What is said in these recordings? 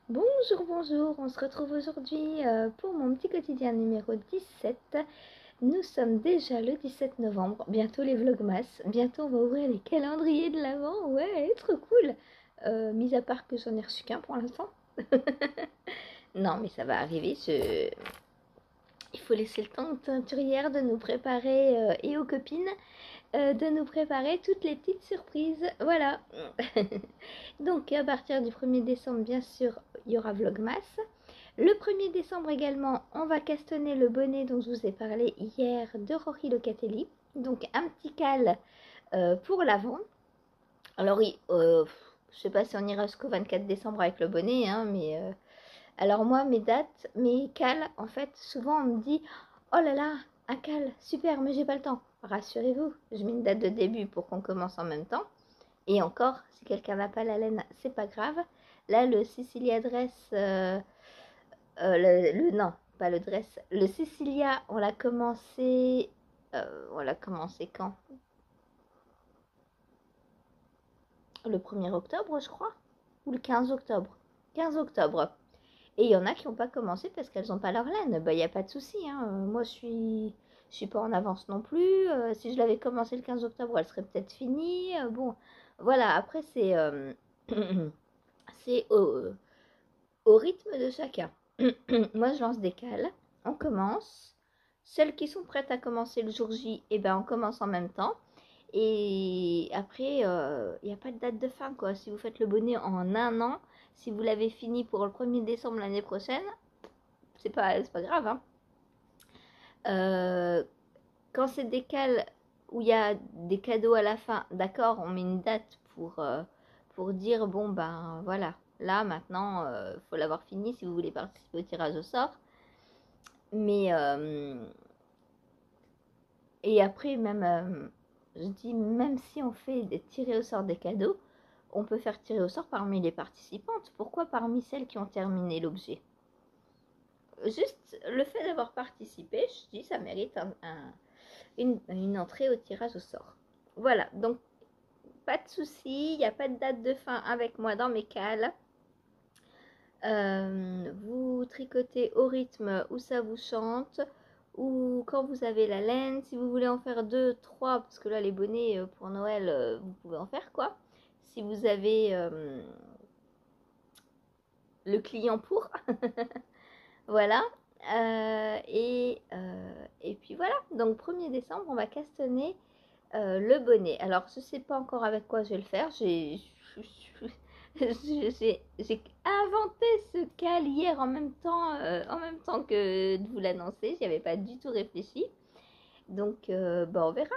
Bonjour, bonjour, on se retrouve aujourd'hui pour mon petit quotidien numéro 17. Nous sommes déjà le 17 novembre, bientôt les vlogmas, bientôt on va ouvrir les calendriers de l'Avent, ouais, trop cool. Mis à part que j'en ai reçu qu'un pour l'instant. Non mais ça va arriver, il faut laisser le temps aux teinturières de nous préparer et aux copines de nous préparer toutes les petites surprises. Voilà. Donc à partir du 1er décembre, bien sûr, il y aura Vlogmas. Le 1er décembre également, on va castonner le bonnet dont je vous ai parlé hier de Rory Locatelli. Donc un petit cal pour l'avant. Alors oui, je sais pas si on ira jusqu'au 24 décembre avec le bonnet, hein, mais alors moi, mes dates, mes cals, en fait, souvent on me dit oh là là, un cal, super, mais j'ai pas le temps. Rassurez-vous, je mets une date de début pour qu'on commence en même temps. Et encore, si quelqu'un n'a pas la laine, c'est pas grave. Là, le Sicilia Dress, non, pas le dress, le Sicilia, on l'a commencé quand? Le 1er octobre, je crois, ou le 15 octobre. 15 octobre. Et il y en a qui n'ont pas commencé parce qu'elles n'ont pas leur laine. Bah, il n'y a pas de souci, hein. Moi, je suis pas en avance non plus. Si je l'avais commencé le 15 octobre, elle serait peut-être finie. Bon, voilà. Après, c'est au rythme de chacun. Moi, je lance des cales. On commence. Celles qui sont prêtes à commencer le jour J, eh ben, on commence en même temps. Et après, il n'y a pas de date de fin, quoi. Si vous faites le bonnet en un an, si vous l'avez fini pour le 1er décembre l'année prochaine, c'est pas grave, hein. Euh, Quand c'est des cales où il y a des cadeaux à la fin, d'accord, on met une date pour dire, bon, ben voilà, là, maintenant, faut l'avoir fini si vous voulez participer au tirage au sort. Mais, et après, même, je dis, même si on fait des tirés au sort des cadeaux, on peut faire tirer au sort parmi les participantes. Pourquoi parmi celles qui ont terminé l'objet? Juste le fait d'avoir participé, je dis, ça mérite une entrée au tirage au sort. Voilà, donc pas de souci, il n'y a pas de date de fin avec moi dans mes cales. Vous tricotez au rythme où ça vous chante, ou quand vous avez la laine. Si vous voulez en faire 2, 3, parce que là les bonnets pour Noël, vous pouvez en faire quoi. Si vous avez le client pour, voilà. Et puis voilà, donc 1er décembre, on va castonner le bonnet. Alors, je ne sais pas encore avec quoi je vais le faire. J'ai inventé ce cal hier en même temps que de vous l'annoncer. J'y avais pas du tout réfléchi. Donc, bah, on verra.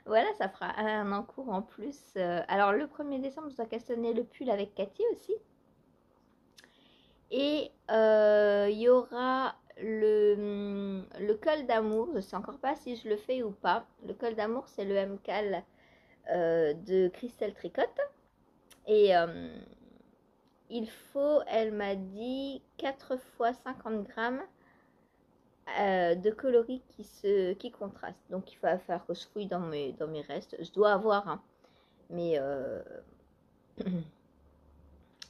Voilà, ça fera un encours en plus. Alors, le 1er décembre, je dois castonner le pull avec Cathy aussi. Et il y aura le col d'amour. Je ne sais encore pas si je le fais ou pas. Le col d'amour, c'est le MCAL de Christelle Tricotte. Et il faut, elle m'a dit, 4 fois 50 grammes de coloris qui contrastent. Donc il va falloir que je fouille dans mes restes. Je dois avoir, hein. Mais,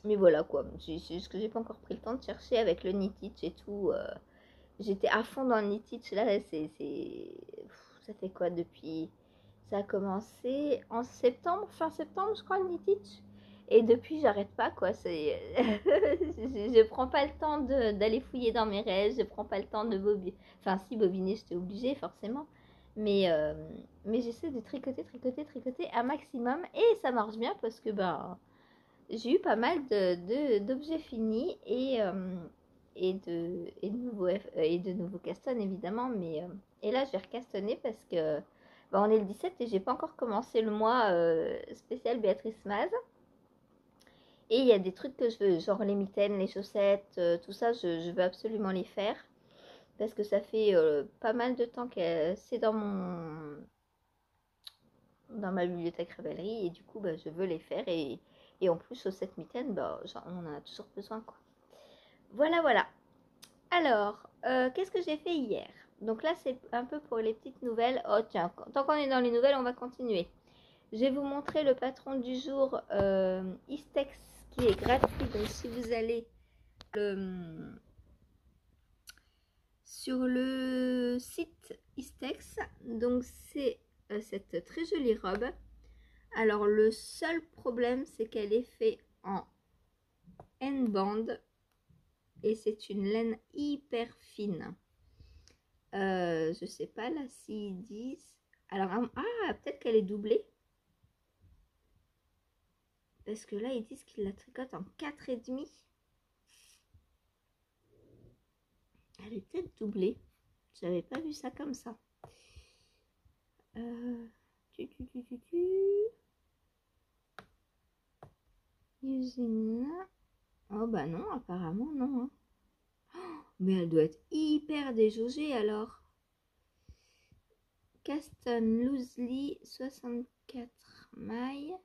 mais voilà quoi. C'est juste que j'ai pas encore pris le temps de chercher avec le knittage et tout. J'étais à fond dans le knittage. Là, ça fait quoi depuis... Ça a commencé en septembre, fin septembre, je crois, le knittage. Et depuis, j'arrête pas, quoi. Je prends pas le temps d'aller fouiller dans mes rêves. Je prends pas le temps de bobiner. Enfin, si, bobiner, j'étais obligée, forcément. Mais, euh, mais j'essaie de tricoter un maximum. Et ça marche bien parce que, ben, j'ai eu pas mal d'objets finis et de nouveaux castones évidemment. Et là, je vais recastonner parce que bah, on est le 17 et j'ai pas encore commencé le mois spécial Béatrice Maz. Et il y a des trucs que je veux, genre les mitaines, les chaussettes, tout ça, je veux absolument les faire. Parce que ça fait pas mal de temps que c'est dans ma bibliothèque Ravelry et du coup bah, je veux les faire et en plus chaussettes mitaines bah, on en a toujours besoin quoi. Voilà voilà. Alors qu'est-ce que j'ai fait hier? Donc là c'est un peu pour les petites nouvelles. Oh tiens, tant qu'on est dans les nouvelles on va continuer. Je vais vous montrer le patron du jour Istex qui est gratuit. Donc si vous allez sur le site Istex, donc c'est cette très jolie robe. Alors le seul problème, c'est qu'elle est faite en N-band et c'est une laine hyper fine. Je sais pas là s'ils disent. Alors peut-être qu'elle est doublée. Parce que là ils disent qu'ils la tricotent en 4,5. Elle est peut-être doublée. J'avais pas vu ça comme ça. Usine. Oh bah non, apparemment non. Hein. Oh, mais elle doit être hyper déjaugée alors. Caston Loosely 64 mailles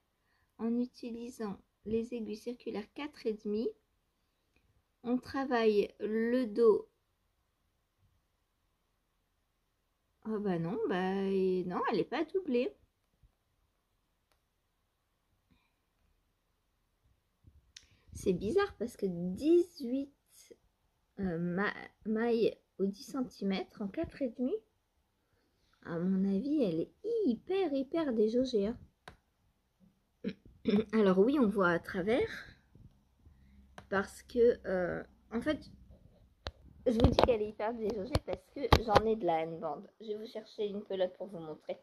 en utilisant les aiguilles circulaires 4,5. On travaille le dos. Oh bah non, non, elle n'est pas doublée. C'est bizarre parce que 18 mailles au 10 cm en 4,5. À mon avis, elle est hyper déjaugée. Hein. Alors oui, on voit à travers. Parce que, en fait, je vous dis qu'elle est hyper déjaugée parce que j'en ai de la N-band. Je vais vous chercher une pelote pour vous montrer.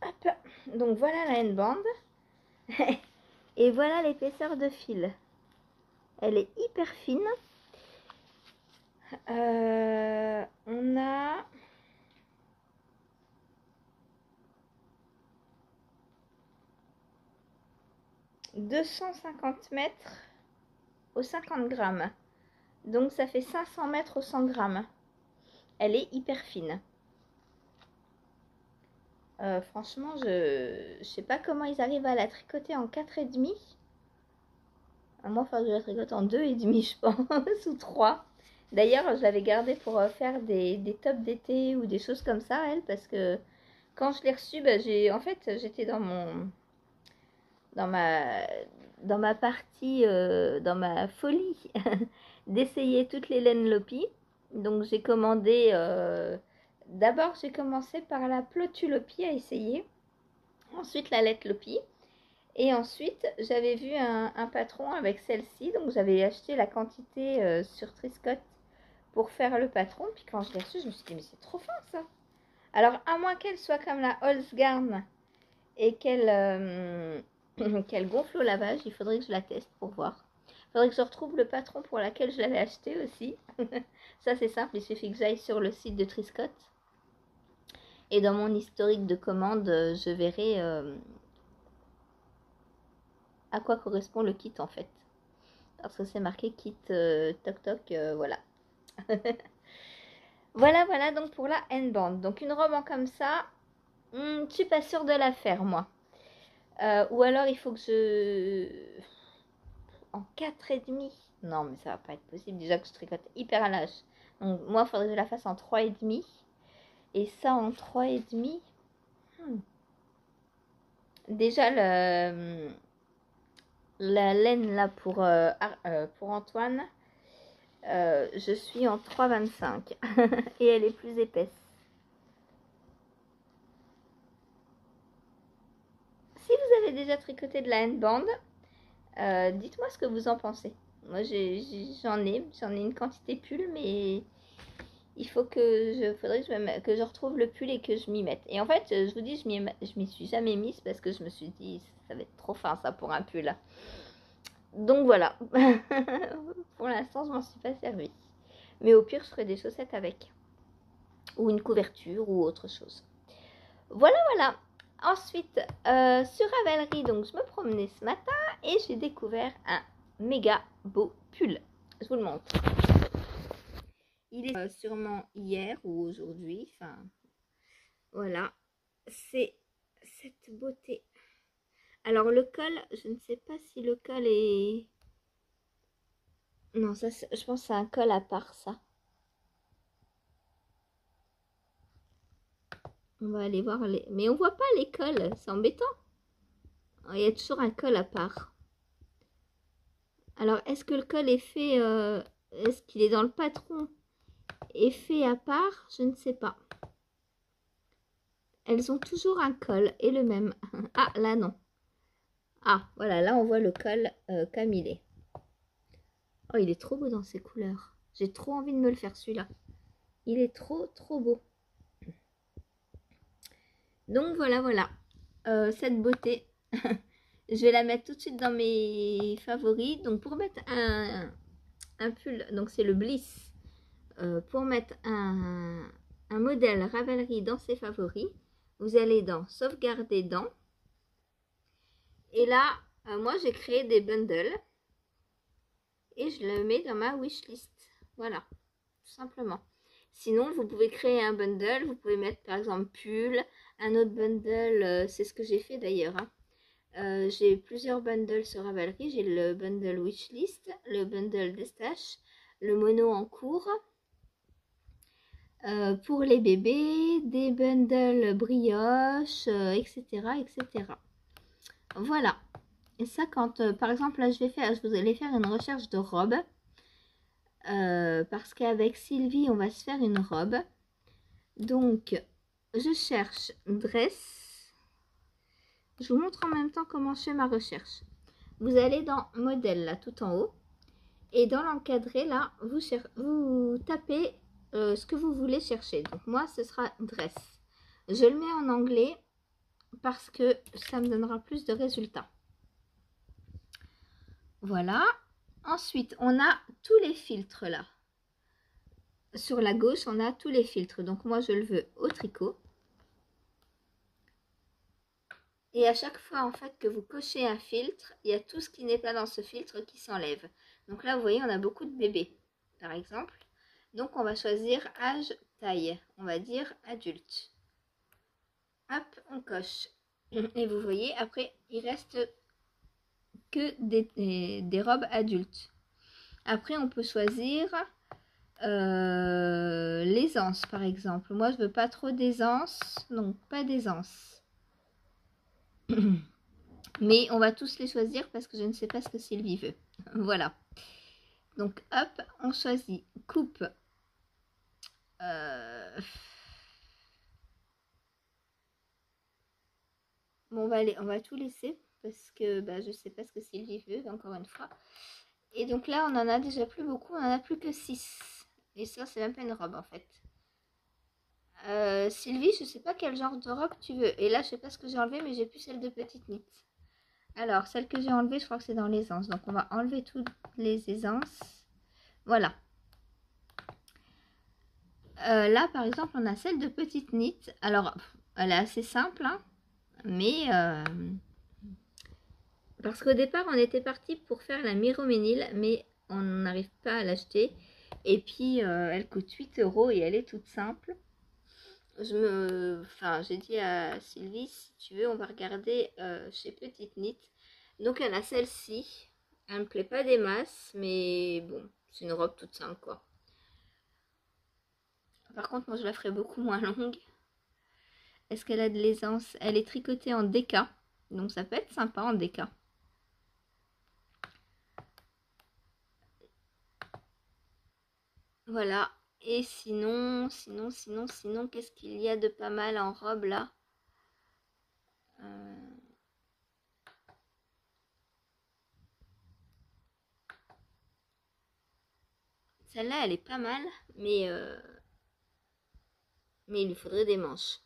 Hop. Donc voilà la N-band. Et voilà l'épaisseur de fil. Elle est hyper fine. On a 250 mètres au 50 grammes. Donc ça fait 500 mètres au 100 grammes. Elle est hyper fine. Franchement, je sais pas comment ils arrivent à la tricoter en 4,5. Moi, il faudrait que je la tricote en 2,5, je pense, ou 3. D'ailleurs, je l'avais gardée pour faire des tops d'été ou des choses comme ça, elle, parce que quand je l'ai reçue, en fait, j'étais dans ma partie, dans ma folie d'essayer toutes les laines Lopi. Donc, j'ai commandé... D'abord, j'ai commencé par la Plotu Lopi à essayer. Ensuite, la Lette Lopi. Et ensuite, j'avais vu un patron avec celle-ci. Donc, j'avais acheté la quantité sur Triscott pour faire le patron. Puis quand je l'ai reçue, je me suis dit, mais c'est trop fin ça. Alors, à moins qu'elle soit comme la Holzgarn et qu'elle gonfle au lavage, il faudrait que je la teste pour voir. Il faudrait que je retrouve le patron pour laquelle je l'avais acheté aussi. Ça, c'est simple. Il suffit que j'aille sur le site de Triscott. Et dans mon historique de commande, je verrai à quoi correspond le kit en fait. Parce que c'est marqué kit toc toc, voilà. Voilà donc pour la N-band. Donc une robe en comme ça, je suis pas sûre de la faire moi. Ou alors il faut que je... En 4,5. Non mais ça va pas être possible. Déjà que je tricote hyper à l'âge. Donc moi il faudrait que je la fasse en 3,5. Et ça en 3,5. Déjà la laine là pour Antoine, je suis en 3,25 et elle est plus épaisse. Si vous avez déjà tricoté de la N-band, dites-moi ce que vous en pensez. Moi j'en ai une quantité pull, mais il faut faudrait que je retrouve le pull et que je m'y mette. Et en fait, je vous dis, je m'y suis jamais mise parce que je me suis dit, ça va être trop fin ça pour un pull. Donc voilà, pour l'instant je m'en suis pas servi. Mais au pire je ferai des chaussettes avec. Ou une couverture ou autre chose. Voilà. Ensuite, sur Ravelry, donc je me promenais ce matin et j'ai découvert un méga beau pull. Je vous le montre. Il est sûrement hier ou aujourd'hui. Enfin, Voilà, c'est cette beauté. Alors le col, je ne sais pas si le col est... Non, ça, je pense que c'est un col à part, ça. On va aller voir les... Mais on voit pas les cols, c'est embêtant. Il y a toujours un col à part. Alors, est-ce que le col est fait... est-ce qu'il est dans le patron et fait à part? Je ne sais pas. Elles ont toujours un col et le même. Ah, là, non. Ah, voilà, là, on voit le col comme il est. Oh, il est trop beau dans ses couleurs. J'ai trop envie de me le faire, celui-là. Il est trop, trop beau. Donc, voilà, voilà. Cette beauté. Je vais la mettre tout de suite dans mes favoris. Donc, pour mettre un pull, donc c'est le Bliss. Pour mettre un modèle Ravelry dans ses favoris, vous allez dans sauvegarder dans. Et là, moi, j'ai créé des bundles. Et je le mets dans ma wishlist. Voilà, tout simplement. Sinon, vous pouvez créer un bundle. Vous pouvez mettre, par exemple, pull. Un autre bundle, c'est ce que j'ai fait d'ailleurs. Hein. J'ai plusieurs bundles sur Ravelry. J'ai le bundle wishlist, le bundle d'estache, le mono en cours. Pour les bébés, des bundles brioche, etc., etc. Voilà. Et ça, quand, par exemple, là, je vous allez faire une recherche de robe. Parce qu'avec Sylvie, on va se faire une robe. Donc, je cherche dress. Je vous montre en même temps comment je fais ma recherche. Vous allez dans modèle, là, tout en haut. Et dans l'encadré, là, vous tapez ce que vous voulez chercher. Donc, moi, ce sera dress. Je le mets en anglais parce que ça me donnera plus de résultats. Voilà. Ensuite, on a tous les filtres, là. Sur la gauche, on a tous les filtres. Donc, moi, je le veux au tricot. Et à chaque fois, en fait, que vous cochez un filtre, il y a tout ce qui n'est pas dans ce filtre qui s'enlève. Donc là, vous voyez, on a beaucoup de bébés, par exemple. Donc, on va choisir âge, taille. On va dire adulte. Hop, on coche. Et vous voyez, après, il reste que des robes adultes. Après, on peut choisir l'aisance, par exemple. Moi, je veux pas trop d'aisance, donc pas d'aisance. Mais on va tous les choisir parce que je ne sais pas ce que Sylvie veut. Voilà. Donc, hop, on choisit coupe. Bon, on va tout laisser parce que bah, je ne sais pas ce que Sylvie veut, encore une fois. Et donc là, on en a déjà plus beaucoup, on en a plus que 6. Et ça, c'est même pas une robe en fait. Sylvie, je sais pas quel genre de robe tu veux. Et là, je sais pas ce que j'ai enlevé, mais j'ai plus celle de petite knit. Alors, celle que j'ai enlevée, je crois que c'est dans l'aisance. Donc, on va enlever toutes les aisances. Voilà. Là, par exemple, on a celle de petite knit. Alors, elle est assez simple, hein, mais... parce qu'au départ, on était parti pour faire la Miroménil, mais on n'arrive pas à l'acheter. Et puis, elle coûte 8 € et elle est toute simple. J'ai dit à Sylvie, si tu veux, on va regarder chez Petite Knit. Donc, elle a celle-ci. Elle me plaît pas des masses, mais bon, c'est une robe toute simple, quoi. Par contre, moi, je la ferai beaucoup moins longue. Est-ce qu'elle a de l'aisance? Elle est tricotée en déca, donc ça peut être sympa en déca. Voilà. Et sinon, qu'est-ce qu'il y a de pas mal en robe là? Celle-là, elle est pas mal, mais il lui faudrait des manches.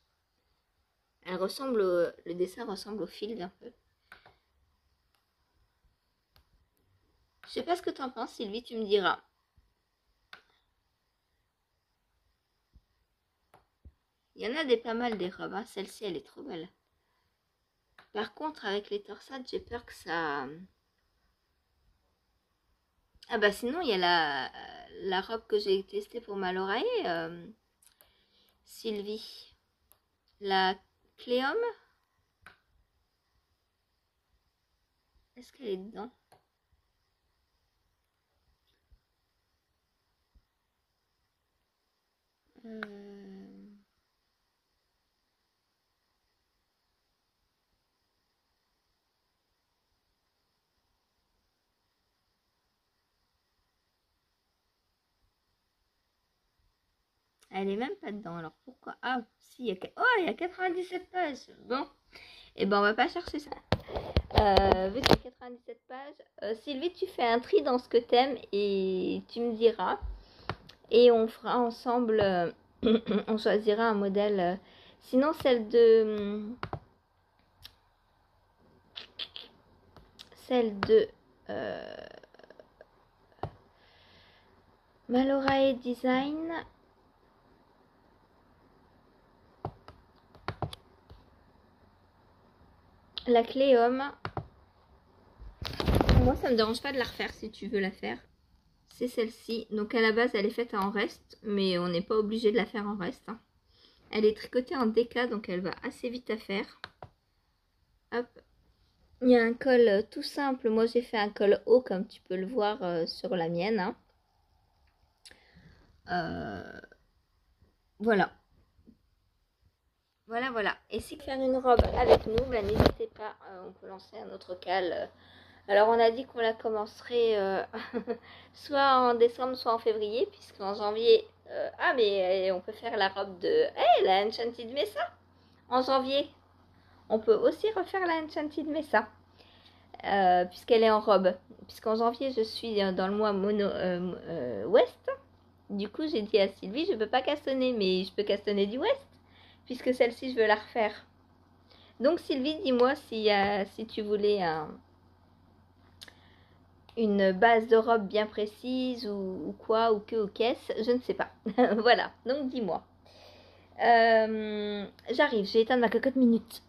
Le dessin ressemble au fil un peu. Je sais pas ce que t'en penses, Sylvie, tu me diras. Il y en a des pas mal des robes, hein. Celle-ci, elle est trop belle. Par contre, avec les torsades, j'ai peur que ça... Ah bah sinon, il y a la robe que j'ai testée pour ma Laurae, Sylvie. La Cléum, est-ce qu'elle est dedans? Elle est même pas dedans. Alors pourquoi? Ah, si, il y a 97 pages. Bon, et ben on va pas chercher ça. Vu qu'il y a 97 pages, Sylvie, tu fais un tri dans ce que t'aimes et tu me diras. Et on fera ensemble, on choisira un modèle. Sinon, celle de Malorae Design. La Cléum. Moi, ça me dérange pas de la refaire si tu veux la faire. C'est celle-ci. Donc à la base, elle est faite en reste, mais on n'est pas obligé de la faire en reste. Hein. Elle est tricotée en DK, donc elle va assez vite à faire. Hop. Il y a un col tout simple. Moi, j'ai fait un col haut, comme tu peux le voir sur la mienne. Hein. Voilà. Voilà. Et si vous voulez faire une robe avec nous, ben, n'hésitez pas. On peut lancer un autre cal. Alors, on a dit qu'on la commencerait soit en décembre, soit en février, puisqu'en janvier... ah, mais on peut faire la robe de... la Enchanted Mesa en janvier. On peut aussi refaire la Enchanted Mesa, puisqu'elle est en robe. Puisqu'en janvier, je suis dans le mois ouest. Du coup, j'ai dit à Sylvie, je ne peux pas castonner, mais je peux castonner du ouest, puisque celle-ci, je veux la refaire. Donc, Sylvie, dis-moi si tu voulais une base de robe bien précise ou quoi, ou qu'est-ce, je ne sais pas. Voilà, donc dis-moi. J'arrive, j'ai éteint ma cocotte minute.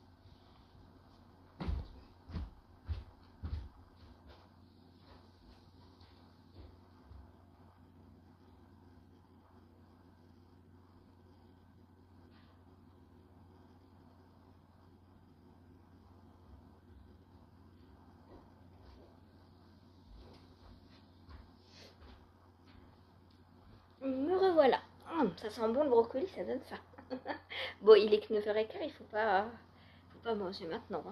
Me revoilà. Ça sent bon le brocoli, ça donne faim. Bon, il est que 9h15, il faut pas manger maintenant.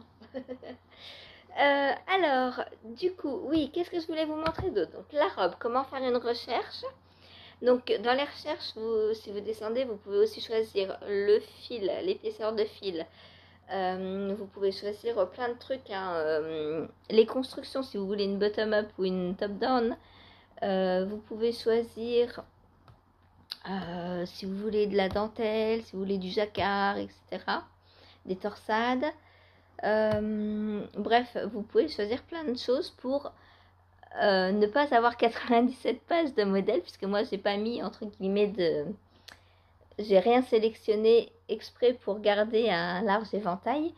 Hein. Alors, du coup, oui, qu'est-ce que je voulais vous montrer d'autre? Donc, la robe, comment faire une recherche. Donc, dans les recherches, si vous descendez, vous pouvez aussi choisir le fil, l'épaisseur de fil. Vous pouvez choisir plein de trucs. Hein. Les constructions, si vous voulez une bottom-up ou une top-down. Vous pouvez choisir... si vous voulez de la dentelle, si vous voulez du jacquard, etc. Des torsades. Bref, vous pouvez choisir plein de choses pour ne pas avoir 97 pages de modèle, puisque moi j'ai pas mis entre guillemets j'ai rien sélectionné exprès pour garder un large éventail.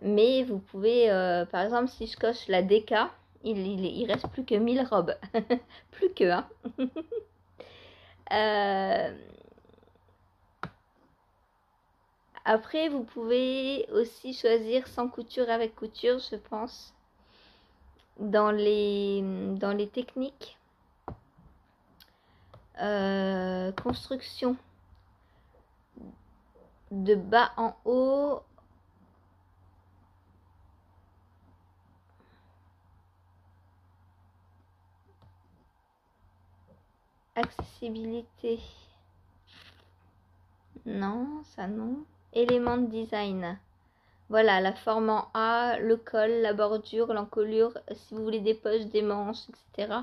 Mais vous pouvez, par exemple, si je coche la DK, il reste plus que 1000 robes. Plus que, hein. Après, vous pouvez aussi choisir sans couture, avec couture, je pense, dans les techniques. Construction de bas en haut. Accessibilité. Non, ça non. Éléments de design. Voilà, la forme en A, le col, la bordure, l'encolure, si vous voulez des poches, des manches, etc.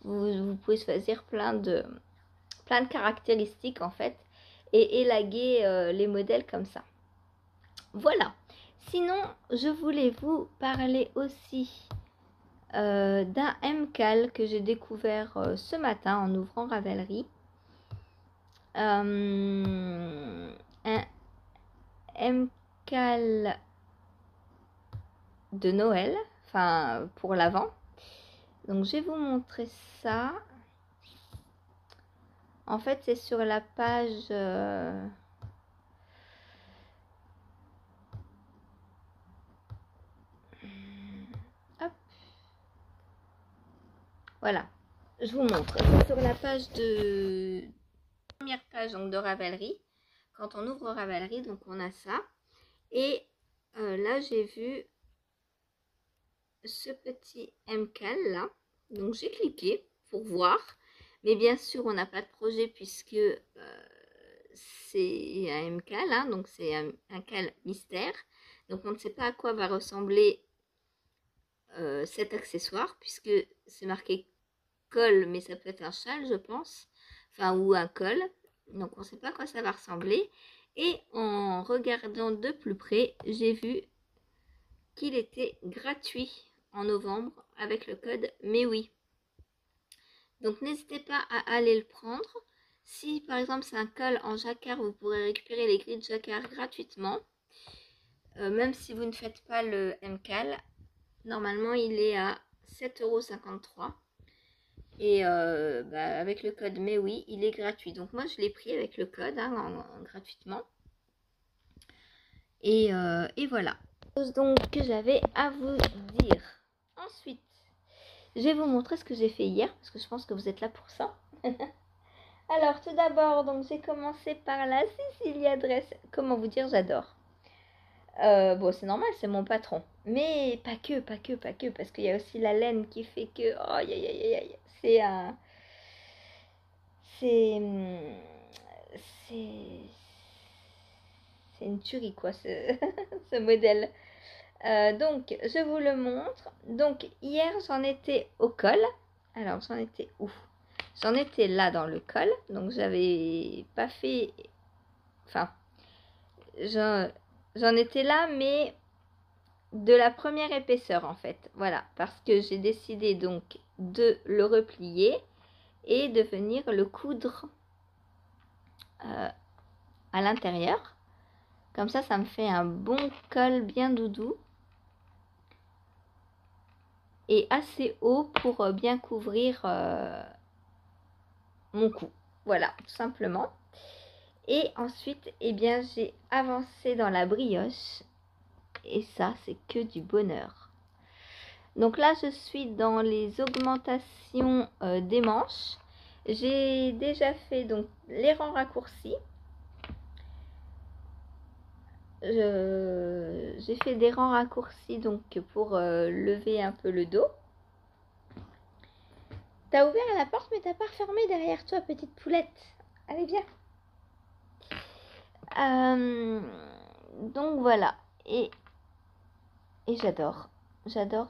Vous pouvez choisir plein de caractéristiques en fait et élaguer les modèles comme ça. Voilà. Sinon, je voulais vous parler aussi d'un MCAL que j'ai découvert ce matin en ouvrant Ravelry. Un MCAL de Noël, enfin pour l'Avent. Donc je vais vous montrer ça. En fait, c'est sur la page Voilà, je vous montre. C'est sur la page de... Première page donc, de Ravelry. Quand on ouvre Ravelry, donc on a ça. Et là, j'ai vu ce petit MCAL là. Donc j'ai cliqué pour voir. Mais bien sûr, on n'a pas de projet puisque c'est un MCAL, hein, donc c'est un cal mystère. Donc on ne sait pas à quoi va ressembler cet accessoire puisque c'est marqué col, mais ça peut être un châle, je pense. Enfin, ou un col. Donc on ne sait pas à quoi ça va ressembler. Et en regardant de plus près, j'ai vu qu'il était gratuit en novembre avec le code Mais oui. Donc n'hésitez pas à aller le prendre. Si par exemple c'est un col en jacquard, vous pourrez récupérer les grilles de jacquard gratuitement. Même si vous ne faites pas le MCAL, normalement il est à 7,53 €. Et avec le code Mais oui, il est gratuit. Donc moi je l'ai pris avec le code gratuitement. Et voilà. Donc que j'avais à vous dire. Ensuite, je vais vous montrer ce que j'ai fait hier, parce que je pense que vous êtes là pour ça. Alors, tout d'abord, donc j'ai commencé par la Sicilia Dress. Comment vous dire, j'adore. Bon, c'est normal, c'est mon patron. Mais pas que, parce qu'il y a aussi la laine qui fait que... Oh, aïe, aïe, aïe, aïe. C'est un... C'est... C'est une tuerie, quoi, ce modèle. Donc, je vous le montre. Donc, hier, j'en étais au col. Alors, j'en étais où? J'en étais là dans le col. Donc, j'avais pas fait... Enfin, j'en étais là, mais de la première épaisseur, en fait. Voilà, parce que j'ai décidé donc de le replier et de venir le coudre à l'intérieur. Comme ça me fait un bon col bien doudou. Et assez haut pour bien couvrir mon cou. Voilà, tout simplement. Et ensuite, eh bien, j'ai avancé dans la brioche. Et ça, c'est que du bonheur. Donc là, je suis dans les augmentations des manches. J'ai déjà fait donc les rangs raccourcis. J'ai fait des rangs raccourcis donc pour lever un peu le dos. T'as ouvert la porte mais t'as pas refermé derrière toi, petite poulette. Allez, viens. Donc voilà. Et j'adore. J'adore.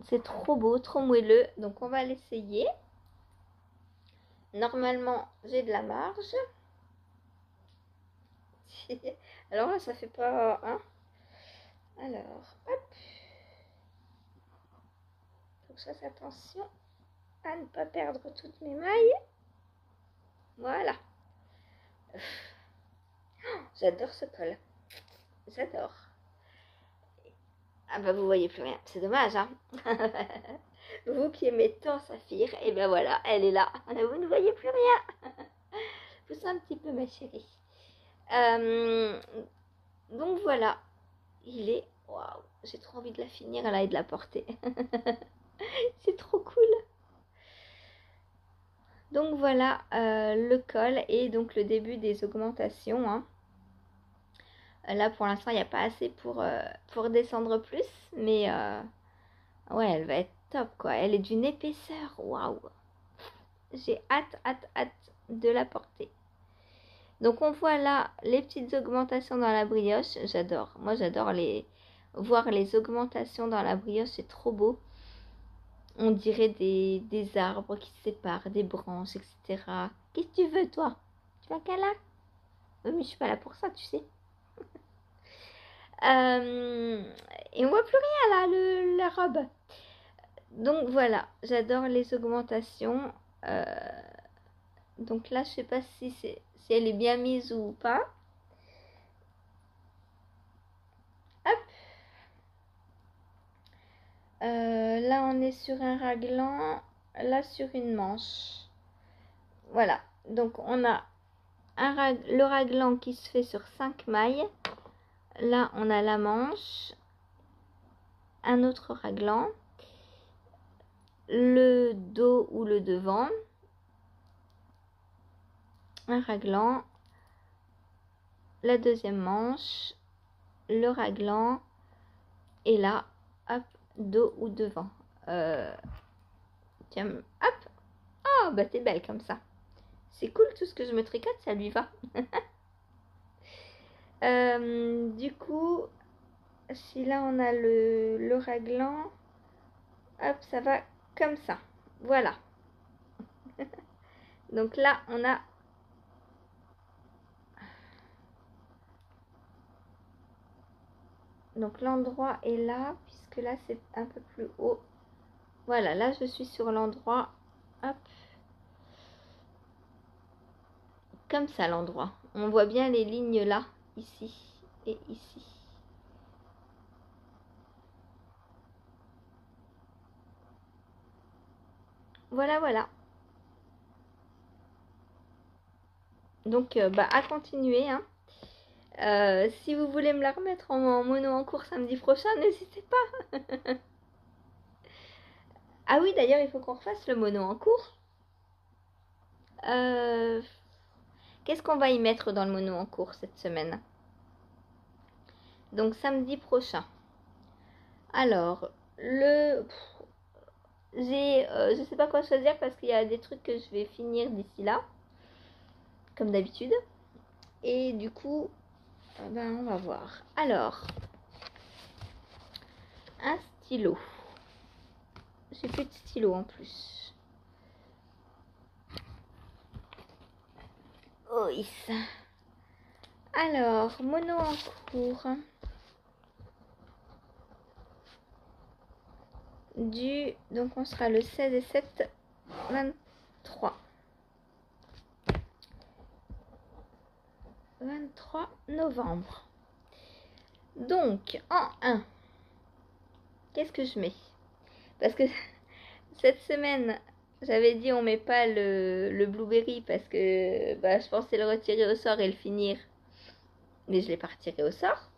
C'est trop beau, trop moelleux. Donc on va l'essayer. Normalement, j'ai de la marge. Alors là, ça fait pas... Hein. Alors, hop. Faut que je fasse attention à ne pas perdre toutes mes mailles. Voilà. Oh, j'adore ce col. J'adore. Ah bah vous voyez plus rien. C'est dommage, hein. Vous qui aimez tant Saphir, et ben voilà, elle est là. Vous ne voyez plus rien. Pousse un petit peu ma chérie. Donc voilà. Il est... Waouh. J'ai trop envie de la finir là et de la porter. C'est trop cool. Donc voilà le col et donc le début des augmentations. Hein. Là pour l'instant il n'y a pas assez pour descendre plus. Mais ouais, elle va être top quoi. Elle est d'une épaisseur. Waouh. J'ai hâte de la porter. Donc on voit là les petites augmentations dans la brioche. J'adore. Moi j'adore voir les augmentations dans la brioche. C'est trop beau. On dirait des arbres qui se séparent, des branches, etc. Qu'est-ce que tu veux, toi? Tu veux un câlin? Mais je suis pas là pour ça, tu sais. Et on voit plus rien là, la robe. Donc voilà, j'adore les augmentations. Donc là, je sais pas si elle est bien mise ou pas. Hop. Là, on est sur un raglan. Là, sur une manche. Voilà. Donc, on a le raglan qui se fait sur 5 mailles. Là, on a la manche. Un autre raglan. le dos ou le devant, un raglan, la deuxième manche, le raglan, et là, hop, dos ou devant. Tiens, hop, oh, bah t'es belle comme ça. C'est cool, tout ce que je me tricote, ça lui va. Du coup, si là on a le raglan, hop, ça va comme ça. Voilà. Donc là, on a... Donc l'endroit est là, puisque là c'est un peu plus haut. Voilà, là je suis sur l'endroit. Hop. Comme ça l'endroit. On voit bien les lignes là, ici et ici. Voilà, voilà. Donc, à continuer. Hein. Si vous voulez me la remettre en mono en cours samedi prochain, n'hésitez pas. Ah oui, d'ailleurs, il faut qu'on refasse le mono en cours. Qu'est-ce qu'on va y mettre dans le mono en cours cette semaine? Donc, samedi prochain. Alors, je sais pas quoi choisir parce qu'il y a des trucs que je vais finir d'ici là, comme d'habitude. Et du coup, on va voir. Alors, un stylo. J'ai plus de stylo en plus. Oh, ça. Alors, mono en cours. Donc on sera le 16 et 7, 23. 23 novembre. Donc, en 1, qu'est-ce que je mets? Parce que cette semaine, j'avais dit on met pas le blueberry parce que je pensais le retirer au sort et le finir. Mais je l'ai pas retiré au sort.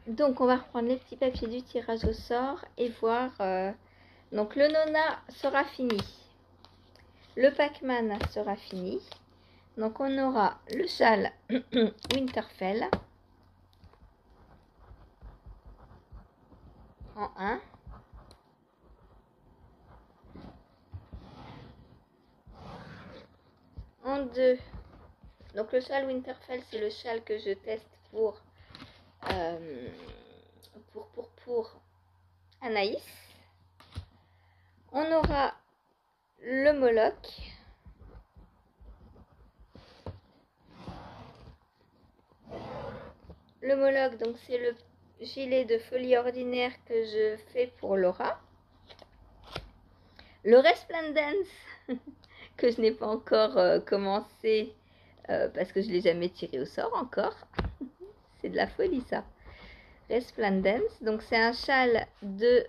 Donc on va reprendre les petits papiers du tirage au sort et voir. Donc le Nona sera fini. Le Pac-Man sera fini. Donc on aura le châle Winterfell en 1. En 2. Donc le châle Winterfell, c'est le châle que je teste pour Anaïs. On aura le Moloch. Le Moloch, donc c'est le gilet de folie ordinaire que je fais pour Laura. Le Resplendence, que je n'ai pas encore commencé parce que je ne l'ai jamais tiré au sort encore. C'est de la folie ça. Resplendence, donc c'est un châle de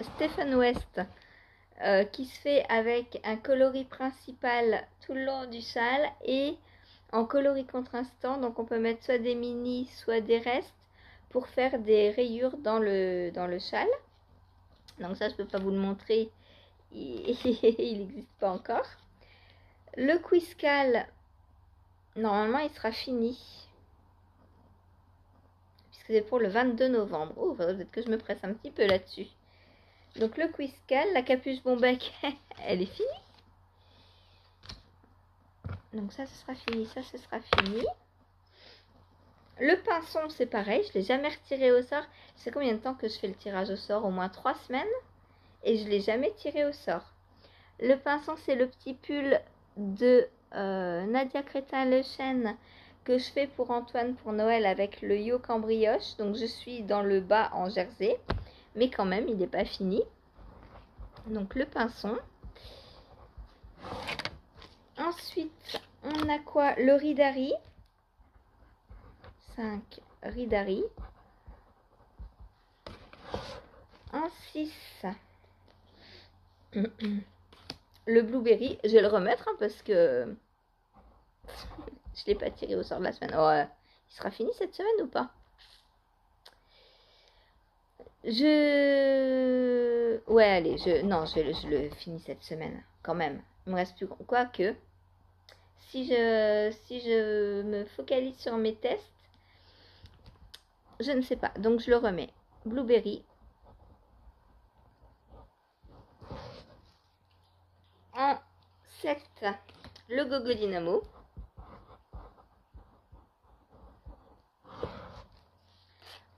Stephen West qui se fait avec un coloris principal tout le long du châle et en coloris contrastant. Donc on peut mettre soit des mini, soit des restes pour faire des rayures dans le châle. Donc ça je peux pas vous le montrer, il n'existe pas encore. Le Quizcal, normalement il sera fini puisque c'est pour le 22 novembre. Oh, peut-être que je me presse un petit peu là-dessus. Donc le Quizcal, la capuche Bombec, elle est finie. Donc ça, ce sera fini. Ça, ce sera fini. Le pinson, c'est pareil. Je ne l'ai jamais retiré au sort. Je sais combien de temps que je fais le tirage au sort? Au moins 3 semaines. Et je ne l'ai jamais tiré au sort. Le pinson, c'est le petit pull de Nadia Crétin-Le Chêne que je fais pour Antoine pour Noël avec le yoke en brioche. Donc je suis dans le bas en jersey. Mais quand même, il n'est pas fini. Donc le pinson. Ensuite, on a quoi? Le Ridari. 5 Ridari. En 6, le Blueberry. Je vais le remettre hein, parce que je ne l'ai pas tiré au sort de la semaine. Oh, il sera fini cette semaine ou pas? Ouais, allez, non, je le finis cette semaine, quand même. Il me reste plus... Quoique, si je me focalise sur mes tests, je ne sais pas. Donc, je le remets. Blueberry. En 7, le Gogo Dynamo.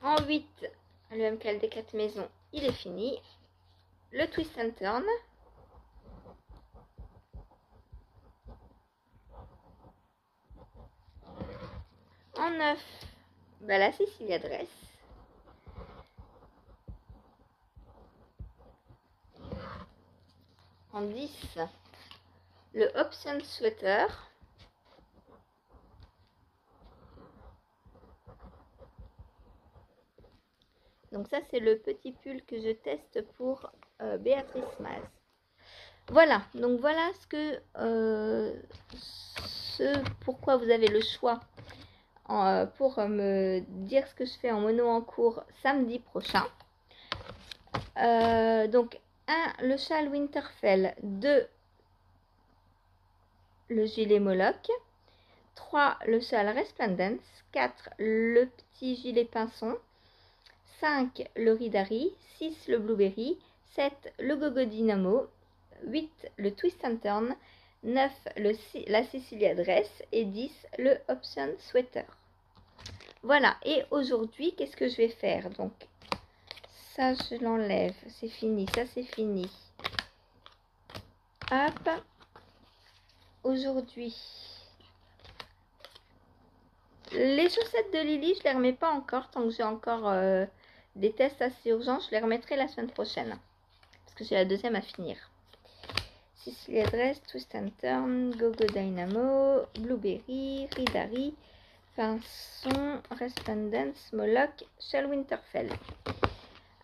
En 8, le MKLD 4 maisons, il est fini. Le Twist and Turn. En 9, bah, la Cecilia Dress. En 10, le Option Sweater. Donc ça, c'est le petit pull que je teste pour Béatrice Maz. Voilà, donc voilà ce pourquoi vous avez le choix pour me dire ce que je fais en mono en cours samedi prochain. Donc 1, le châle Winterfell. 2, le gilet Moloch. 3, le châle Resplendence. 4, le petit gilet pinson. 5, le Ridari. 6, le Blueberry. 7, le Gogo Dynamo. 8, le Twist and Turn. 9, la Cecilia Dress. Et 10, le Option Sweater. Voilà, et aujourd'hui, qu'est-ce que je vais faire? Donc, ça, je l'enlève. C'est fini, ça, c'est fini. Hop. Aujourd'hui, les chaussettes de Lily, je les remets pas encore. Tant que j'ai encore des tests assez urgents, je les remettrai la semaine prochaine. Parce que j'ai la deuxième à finir. Cecilia Dress, Twist and Turn, Gogo Dynamo, Blueberry, Ridari, Pinson, Resplendence, Moloch, Shell Winterfell.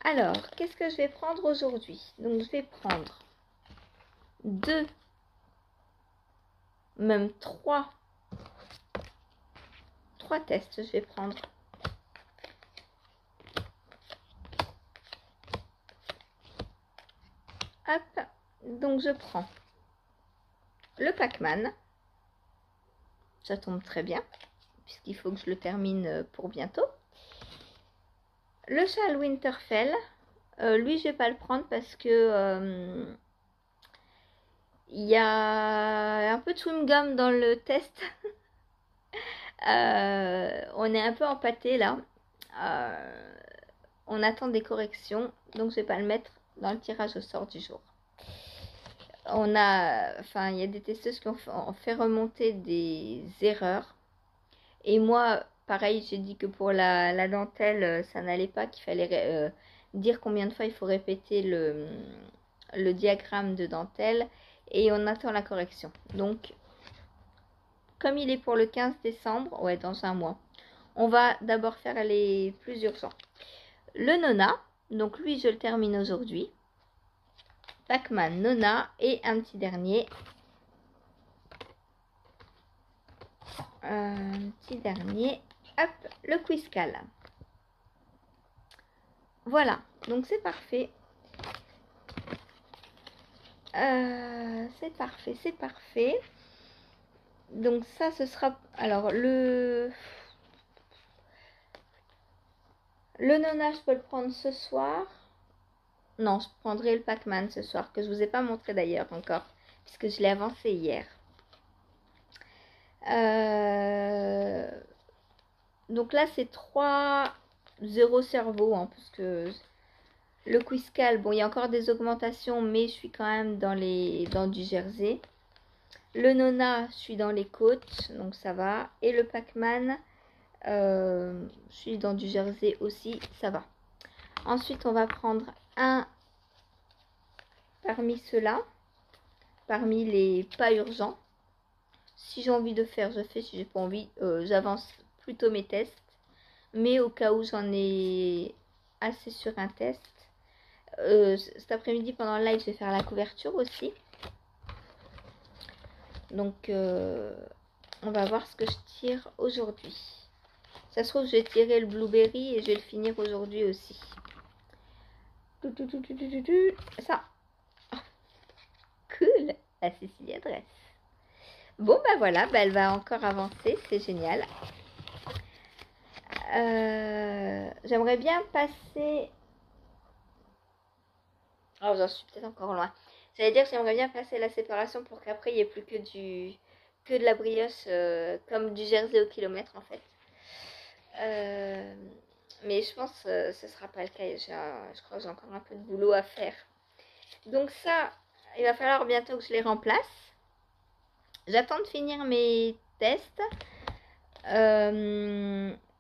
Alors, qu'est-ce que je vais prendre aujourd'hui? Donc, je vais prendre 2, même 3 tests, je vais prendre. Hop, donc je prends le Pac-Man. Ça tombe très bien, puisqu'il faut que je le termine pour bientôt. Le châle Winterfell, lui je vais pas le prendre parce que il y a un peu de chewing-gum dans le test. On est un peu empâté là. On attend des corrections, donc je vais pas le mettre dans le tirage au sort du jour. Il y a des testeuses qui ont fait remonter des erreurs. Et moi, pareil, j'ai dit que pour la dentelle, ça n'allait pas, qu'il fallait dire combien de fois il faut répéter le diagramme de dentelle. Et on attend la correction. Donc, comme il est pour le 15 décembre, ouais, dans un mois, on va d'abord faire les plus urgents. Le Nona, donc lui, je le termine aujourd'hui. Pac-Man, Nona et un petit dernier. Hop, le Quizcal. Voilà, donc c'est parfait. C'est parfait. Donc ça, ce sera... Alors, le Nona, je peux le prendre ce soir. Non, je prendrai le Pac-Man ce soir, que je ne vous ai pas montré d'ailleurs encore, puisque je l'ai avancé hier. Donc là, c'est 3 0 cerveau, hein, parce que le Quizcal, bon, il y a encore des augmentations, mais je suis quand même dans du Jersey. Le Nona, je suis dans les côtes, donc ça va. Et le Pac-Man, je suis dans du Jersey aussi, ça va. Ensuite, on va prendre un parmi ceux-là, parmi les pas urgents. Si j'ai envie de faire, je fais. Si j'ai pas envie, j'avance plutôt mes tests. Mais au cas où j'en ai assez sur un test, cet après-midi pendant le live, je vais faire la couverture aussi. Donc, on va voir ce que je tire aujourd'hui. Ça se trouve, je vais tirer le Blueberry et je vais le finir aujourd'hui aussi. Ça. Cool. La Cécilia Dress. Bon, bah voilà, bah, elle va encore avancer. C'est génial. J'aimerais bien passer... Oh, j'en suis peut-être encore loin. J'allais dire que j'aimerais bien passer la séparation pour qu'après, il n'y ait plus que de la brioche, comme du jersey au kilomètre, en fait. Mais je pense que ce ne sera pas le cas. Je crois que j'ai encore un peu de boulot à faire. Donc ça, il va falloir bientôt que je les remplace. J'attends de finir mes tests.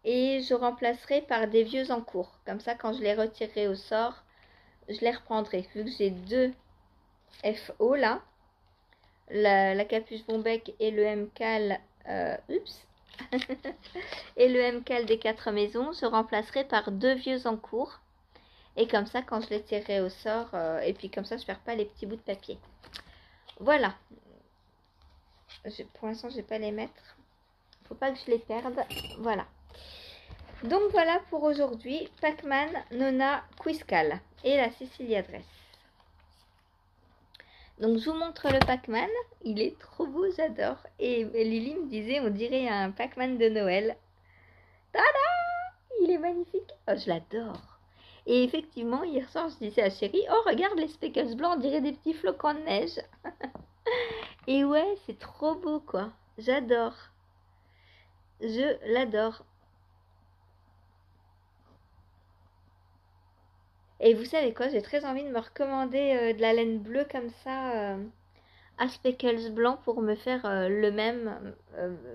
Et je remplacerai par des vieux en cours. Comme ça, quand je les retirerai au sort, je les reprendrai. Vu que j'ai deux FO là, la capuche Bombec et le MCAL, et le MCAL des 4 maisons, je remplacerai par deux vieux en cours. Et comme ça, quand je les tirerai au sort, et puis comme ça, je ne perds pas les petits bouts de papier. Voilà. Pour l'instant, je ne vais pas les mettre. Faut pas que je les perde. Voilà. Donc voilà pour aujourd'hui. Pac-Man, Nona, Quizcal et la Cécilia Dress. Donc je vous montre le Pac-Man. Il est trop beau, j'adore. Et Lily me disait, on dirait un Pac-Man de Noël. Tada! Il est magnifique. Oh, je l'adore. Et effectivement, hier soir, je disais à Chérie, oh regarde les speckles blancs, on dirait des petits flocons de neige. Et ouais, c'est trop beau quoi. J'adore. Je l'adore. Et vous savez quoi, j'ai très envie de me recommander de la laine bleue comme ça, à speckles blanc pour me faire le même,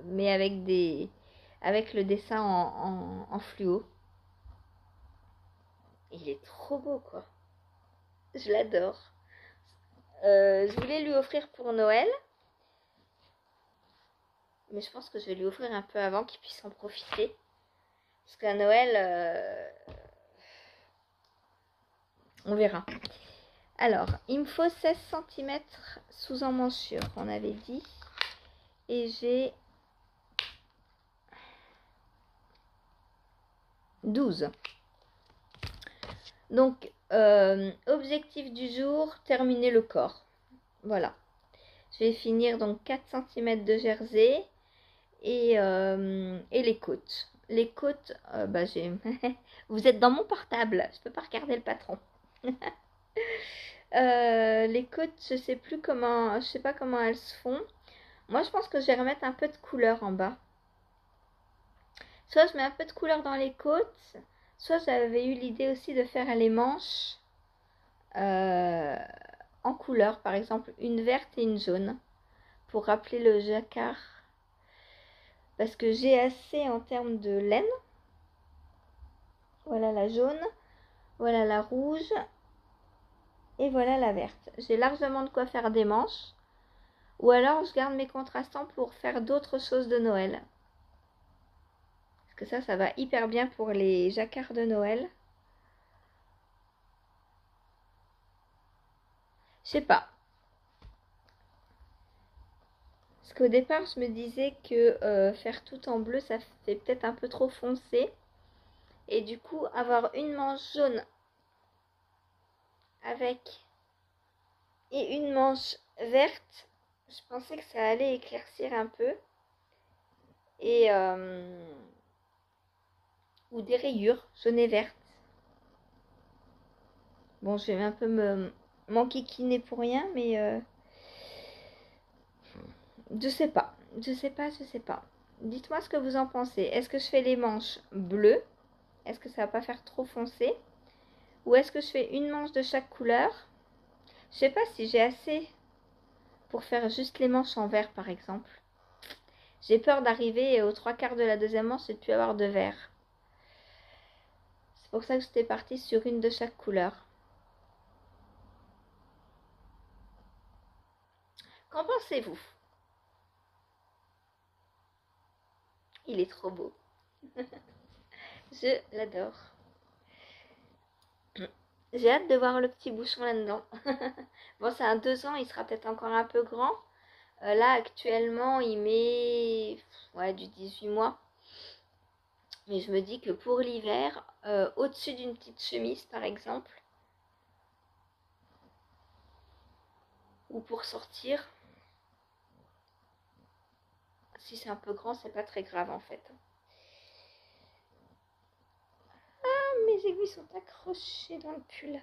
mais avec le dessin en fluo. Il est trop beau quoi. Je l'adore. Je voulais lui offrir pour Noël. Mais je pense que je vais lui offrir un peu avant qu'il puisse en profiter. Parce qu'à Noël, on verra. Alors, il me faut 16 cm sous emmanchure, on avait dit. Et j'ai 12. Donc, objectif du jour, terminer le corps. Voilà. Je vais finir donc 4 cm de jersey et les côtes. Les côtes, bah j'ai... Vous êtes dans mon portable, je peux pas regarder le patron. Les côtes, je sais plus comment, je sais pas comment elles se font. Moi, je pense que je vais remettre un peu de couleur en bas. Soit je mets un peu de couleur dans les côtes, soit j'avais eu l'idée aussi de faire les manches en couleur, par exemple une verte et une jaune, pour rappeler le jacquard. Parce que j'ai assez en termes de laine. Voilà la jaune, voilà la rouge et voilà la verte. J'ai largement de quoi faire des manches. Ou alors je garde mes contrastants pour faire d'autres choses de Noël. Parce que ça va hyper bien pour les jacquards de Noël. Je sais pas. Parce qu'au départ, je me disais que faire tout en bleu, ça fait peut-être un peu trop foncé. Et du coup, avoir une manche jaune avec et une manche verte, je pensais que ça allait éclaircir un peu. Et ou des rayures jaune et verte. Bon, je vais un peu m'enquiquiner pour rien, mais je sais pas. Je sais pas. Dites-moi ce que vous en pensez. Est-ce que je fais les manches bleues? Est-ce que ça va pas faire trop foncé? Ou est-ce que je fais une manche de chaque couleur? Je sais pas si j'ai assez pour faire juste les manches en vert, par exemple. J'ai peur d'arriver aux 3/4 de la deuxième manche et de plus avoir de vert. C'est pour ça que j'étais partie sur une de chaque couleur. Qu'en pensez-vous? Il est trop beau. Je l'adore. J'ai hâte de voir le petit bouchon là-dedans. Bon, c'est un 2 ans, il sera peut-être encore un peu grand. Là, actuellement, il met du 18 mois. Mais je me dis que pour l'hiver, au-dessus d'une petite chemise, par exemple, ou pour sortir. Si c'est un peu grand, c'est pas très grave en fait. Ah, mes aiguilles sont accrochées dans le pull.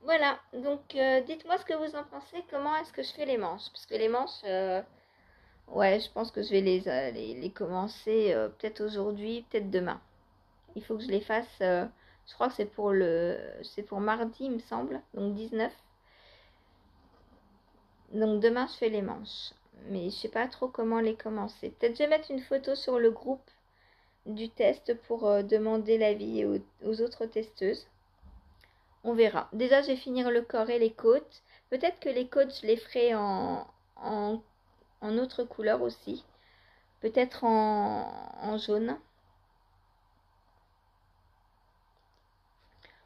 Voilà, donc dites-moi ce que vous en pensez. Comment est-ce que je fais les manches? Parce que les manches, ouais, je pense que je vais les commencer peut-être aujourd'hui, peut-être demain. Il faut que je les fasse. Je crois que c'est pour mardi, il me semble, donc 19. Donc demain, je fais les manches. Mais je sais pas trop comment les commencer. Peut-être je vais mettre une photo sur le groupe du test pour demander l'avis aux autres testeuses. On verra. Déjà, je vais finir le corps et les côtes. Peut-être que les côtes, je les ferai en autre couleur aussi. Peut-être en jaune.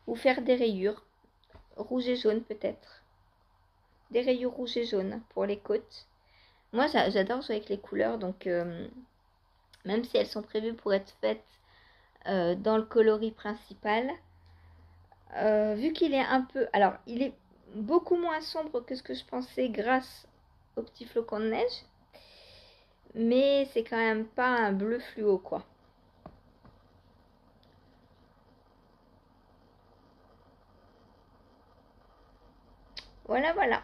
Ou faire des rayures. Rouge et jaune peut-être. Des rayures rouges et jaunes pour les côtes. Moi, j'adore jouer avec les couleurs. Donc, même si elles sont prévues pour être faites dans le coloris principal, vu qu'il est un peu... Alors, il est beaucoup moins sombre que ce que je pensais grâce aux petits flocons de neige. Mais c'est quand même pas un bleu fluo, quoi. Voilà, voilà.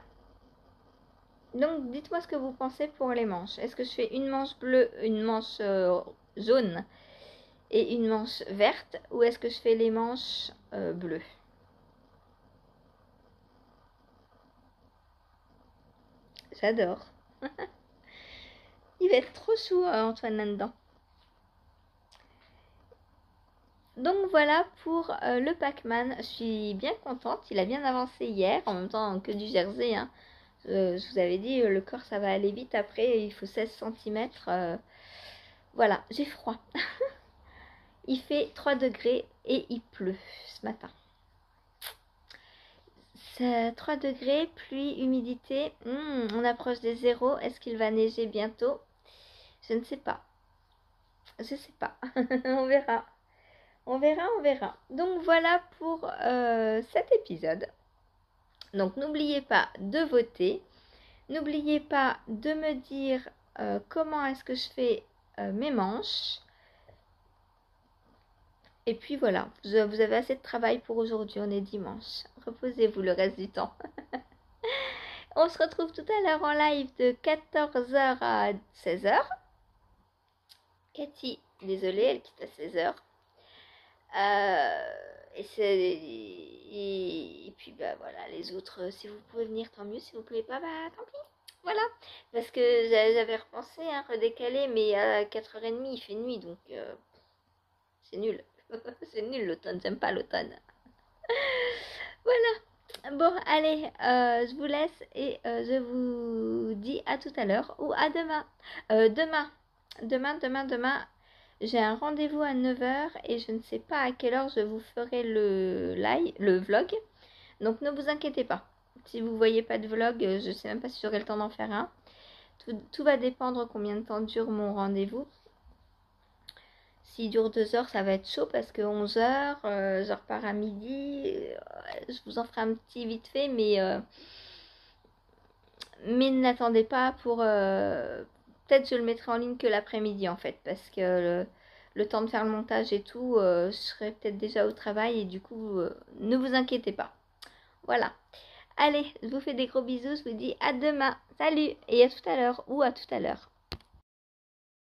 Donc, dites-moi ce que vous pensez pour les manches. Est-ce que je fais une manche bleue, une manche jaune et une manche verte, ou est-ce que je fais les manches bleues? J'adore. Il va être trop chou, Antoine, là-dedans. Donc voilà pour le Pac-Man. Je suis bien contente. Il a bien avancé hier, en même temps que du jersey. Hein. Je vous avais dit, le corps, ça va aller vite. Après, il faut 16 cm. Voilà, j'ai froid. Il fait 3 degrés et il pleut ce matin. 3 degrés, pluie, humidité. On approche des zéros. Est-ce qu'il va neiger bientôt? Je ne sais pas. Je sais pas. On verra. On verra, on verra. Donc voilà pour cet épisode. Donc n'oubliez pas de voter. N'oubliez pas de me dire comment est-ce que je fais mes manches. Et puis voilà, vous avez assez de travail pour aujourd'hui, on est dimanche. Reposez-vous le reste du temps. On se retrouve tout à l'heure en live de 14h à 16h. Cathy, désolée, elle quitte à 16h. Et puis bah voilà, les autres, si vous pouvez venir, tant mieux. Si vous pouvez pas, bah tant pis. Voilà. Parce que j'avais repensé, hein, redécaler, mais à 4h30, il fait nuit, donc c'est nul. C'est nul l'automne, j'aime pas l'automne. Voilà. Bon, allez, je vous laisse et je vous dis à tout à l'heure ou à demain. Demain, j'ai un rendez-vous à 9h et je ne sais pas à quelle heure je vous ferai le vlog. Donc ne vous inquiétez pas. Si vous ne voyez pas de vlog, je ne sais même pas si j'aurai le temps d'en faire un. Tout va dépendre combien de temps dure mon rendez-vous. S'il dure 2 heures, ça va être chaud parce que 11h, je repars à midi. Je vous en ferai un petit vite fait, mais n'attendez pas pour... peut-être je le mettrai en ligne que l'après-midi en fait, parce que le temps de faire le montage et tout, je serai peut-être déjà au travail et du coup, ne vous inquiétez pas. Voilà. Allez, je vous fais des gros bisous, je vous dis à demain. Salut et à tout à l'heure ou à tout à l'heure.